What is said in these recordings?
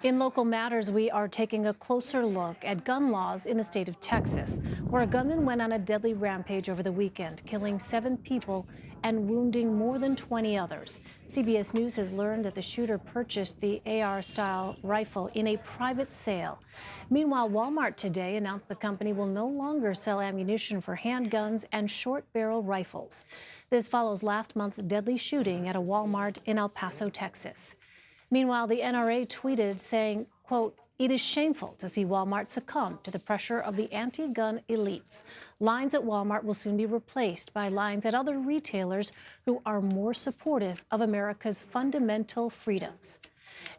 In local matters, we are taking a closer look at gun laws in the state of Texas, where a gunman went on a deadly rampage over the weekend, killing 7 people and wounding more than 20 others. CBS News has learned that the shooter purchased the AR-style rifle in a private sale. Meanwhile, Walmart today announced the company will no longer sell ammunition for handguns and short-barrel rifles. This follows last month's deadly shooting at a Walmart in El Paso, Texas. Meanwhile, the NRA tweeted saying, quote, "It is shameful to see Walmart succumb to the pressure of the anti-gun elites. Lines at Walmart will soon be replaced by lines at other retailers who are more supportive of America's fundamental freedoms."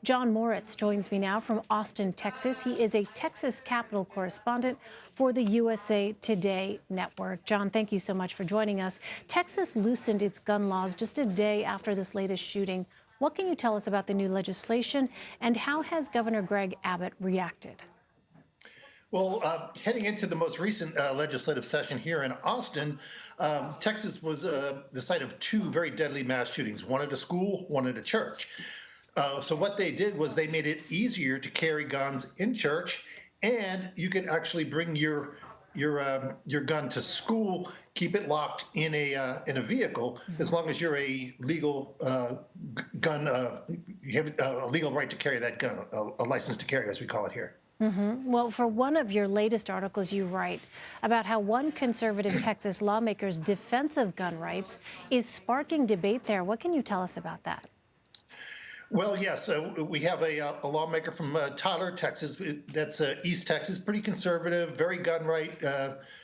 John Moritz joins me now from Austin, Texas. He is a Texas Capitol correspondent for the USA Today network. John, thank you so much for joining us. Texas loosened its gun laws just a day after this latest shooting. What can you tell us about the new legislation, and how has Governor Greg Abbott reacted? Well, heading into the most recent legislative session here in Austin, Texas was the site of 2 very deadly mass shootings, one at a school, one at a church. So what they did was they made it easier to carry guns in church, and you could actually bring your gun to school, keep it locked in a vehicle, as long as you're a legal gun, you have a legal right to carry that gun, a license to carry, as we call it here. Well, for one of your latest articles, you write about how one conservative Texas lawmaker's defense of gun rights is sparking debate there. What can you tell us about that? Well, yes, we have a lawmaker from Tyler, Texas. That's East Texas, pretty conservative, very gun right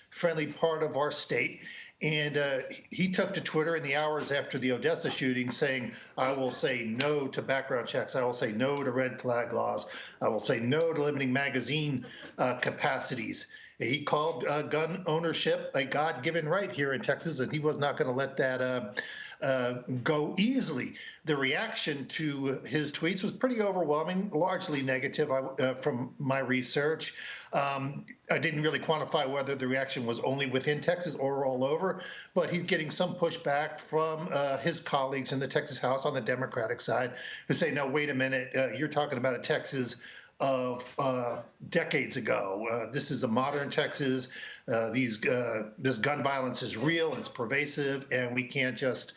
friendly part of our state. And he took to Twitter in the hours after the Odessa shooting saying, "I will say no to background checks. I will say no to red flag laws. I will say no to limiting magazine capacities." He called gun ownership a God-given right here in Texas, and he was not going to let that go easily. The reaction to his tweets was pretty overwhelming, largely negative from my research. I didn't really quantify whether the reaction was only within Texas or all over, but he's getting some pushback from his colleagues in the Texas House on the Democratic side who say, no, wait a minute, you're talking about a Texas of decades ago. This is a modern Texas. This gun violence is real, it's pervasive, and we can't just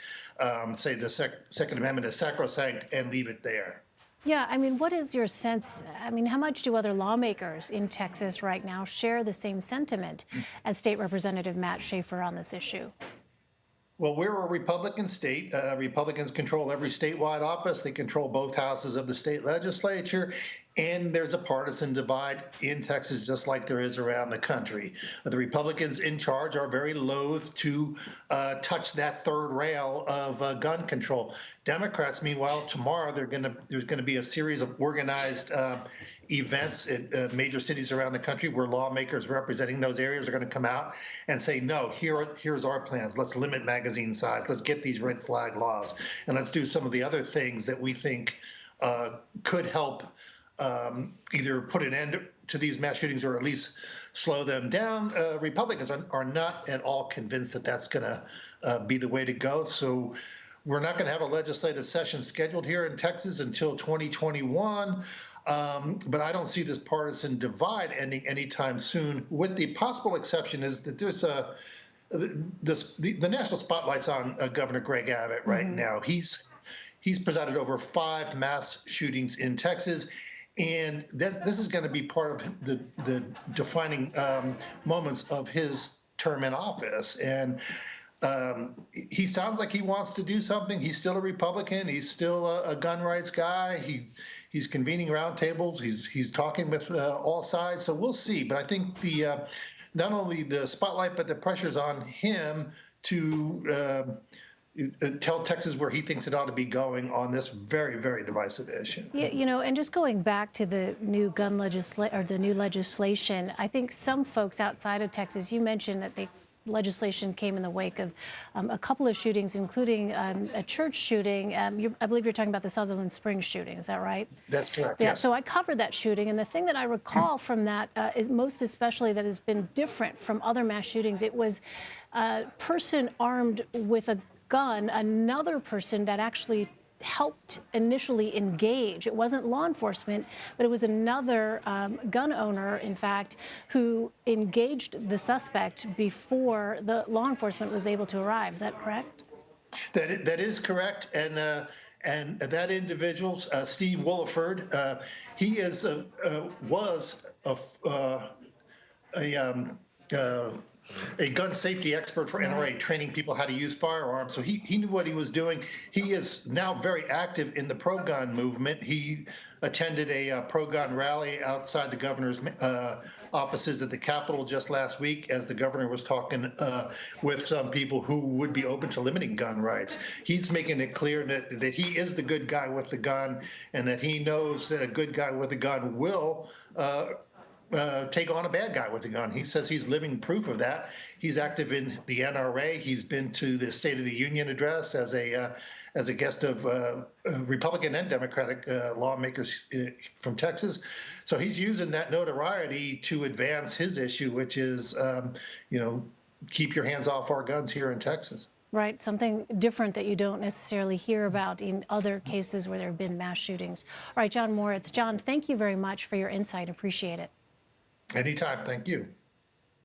say the Second Amendment is sacrosanct and leave it there. Yeah, I mean, what is your sense? I mean, how much do other lawmakers in Texas right now share the same sentiment as State Representative Matt Schaefer on this issue? Well, we're a Republican state. Republicans control every statewide office. They control both houses of the state legislature. And there's a partisan divide in Texas, just like there is around the country. The Republicans in charge are very loath to touch that third rail of gun control. Democrats, meanwhile, tomorrow there's going to be a series of organized events in major cities around the country where lawmakers representing those areas are going to come out and say, no, here's our plans. Let's limit magazine size. Let's get these red flag laws. And let's do some of the other things that we think could help either put an end to these mass shootings or at least slow them down. Republicans are not at all convinced that that's going to be the way to go. So we're not going to have a legislative session scheduled here in Texas until 2021. But I don't see this partisan divide ending anytime soon, with the possible exception is that there's the national spotlight's on Governor Greg Abbott right now. He's presided over 5 mass shootings in Texas. And this is going to be part of the defining moments of his term in office. And he sounds like he wants to do something. He's still a Republican. He's still a gun rights guy. He's convening roundtables. He's talking with all sides. So we'll see. But I think not only the spotlight, but the pressure's on him to tell Texas where he thinks it ought to be going on this very, very divisive issue. Yeah, you know, and just going back to the new new legislation, I think some folks outside of Texas, you mentioned that the legislation came in the wake of a couple of shootings, including a church shooting. I believe you're talking about the Sutherland Springs shooting. Is that right? That's correct. Yeah. Yes. So I covered that shooting, and the thing that I recall from that is most especially that has been different from other mass shootings. It was a person armed with a gun, another person that actually helped initially engage. It wasn't law enforcement, but it was another gun owner, in fact, who engaged the suspect before the law enforcement was able to arrive. Is that correct? That is correct, and that individual, Steve Williford, he was a a gun safety expert for NRA, training people how to use firearms. So he knew what he was doing. He is now very active in the pro-gun movement. He attended a pro-gun rally outside the governor's offices at the Capitol just last week as the governor was talking with some people who would be open to limiting gun rights. He's making it clear that he is the good guy with the gun, and that he knows that a good guy with a gun will take on a bad guy with a gun. He says he's living proof of that. He's active in the NRA. He's been to the State of the Union address as a guest of Republican and Democratic lawmakers from Texas. So he's using that notoriety to advance his issue, which is, keep your hands off our guns here in Texas. Right, something different that you don't necessarily hear about in other cases where there have been mass shootings. All right, John Moritz. John, thank you very much for your insight. Appreciate it. Anytime. Thank you.